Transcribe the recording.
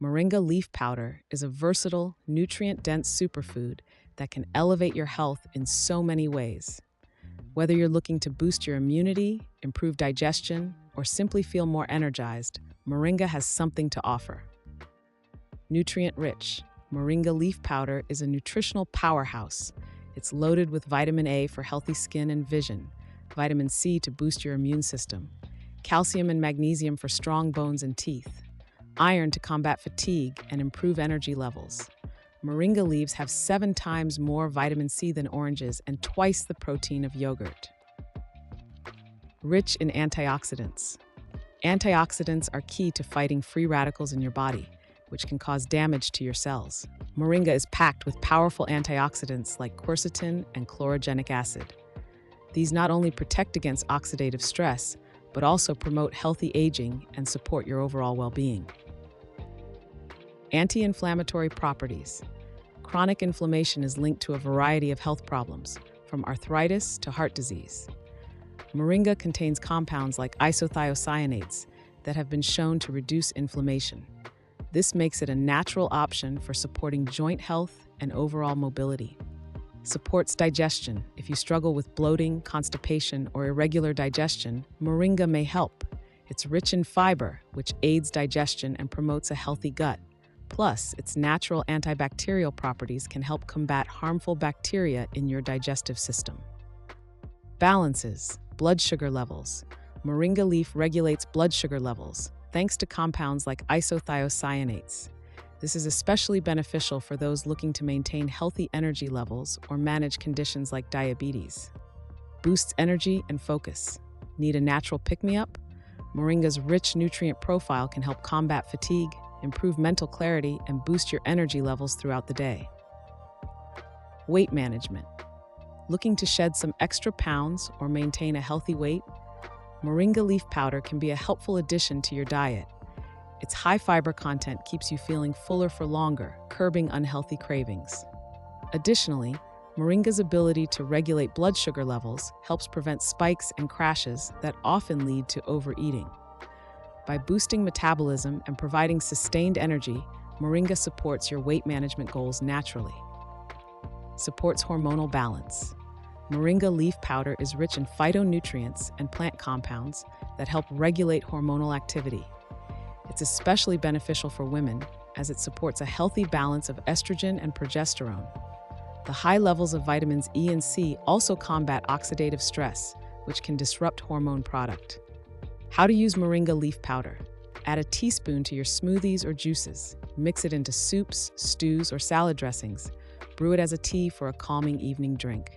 Moringa leaf powder is a versatile, nutrient-dense superfood that can elevate your health in so many ways. Whether you're looking to boost your immunity, improve digestion, or simply feel more energized, Moringa has something to offer. Nutrient-rich, Moringa leaf powder is a nutritional powerhouse. It's loaded with vitamin A for healthy skin and vision, vitamin C to boost your immune system, calcium and magnesium for strong bones and teeth, iron to combat fatigue and improve energy levels. Moringa leaves have 7 times more vitamin C than oranges and twice the protein of yogurt. Rich in antioxidants. Antioxidants are key to fighting free radicals in your body, which can cause damage to your cells. Moringa is packed with powerful antioxidants like quercetin and chlorogenic acid. These not only protect against oxidative stress, but also promote healthy aging and support your overall well-being. Anti-inflammatory properties. Chronic inflammation is linked to a variety of health problems, from arthritis to heart disease. Moringa contains compounds like isothiocyanates that have been shown to reduce inflammation. This makes it a natural option for supporting joint health and overall mobility. Supports digestion. If you struggle with bloating, constipation, or irregular digestion, Moringa may help. It's rich in fiber, which aids digestion and promotes a healthy gut. Plus, its natural antibacterial properties can help combat harmful bacteria in your digestive system. Balances blood sugar levels. Moringa leaf regulates blood sugar levels, thanks to compounds like isothiocyanates. This is especially beneficial for those looking to maintain healthy energy levels or manage conditions like diabetes. Boosts energy and focus. Need a natural pick-me-up? Moringa's rich nutrient profile can help combat fatigue, improve mental clarity, and boost your energy levels throughout the day. Weight management. Looking to shed some extra pounds or maintain a healthy weight? Moringa leaf powder can be a helpful addition to your diet. Its high fiber content keeps you feeling fuller for longer, curbing unhealthy cravings. Additionally, Moringa's ability to regulate blood sugar levels helps prevent spikes and crashes that often lead to overeating. By boosting metabolism and providing sustained energy, Moringa supports your weight management goals naturally. Supports hormonal balance. Moringa leaf powder is rich in phytonutrients and plant compounds that help regulate hormonal activity. It's especially beneficial for women as it supports a healthy balance of estrogen and progesterone. The high levels of vitamins E and C also combat oxidative stress, which can disrupt hormone product. How to use Moringa leaf powder. Add a teaspoon to your smoothies or juices. Mix it into soups, stews, or salad dressings. Brew it as a tea for a calming evening drink.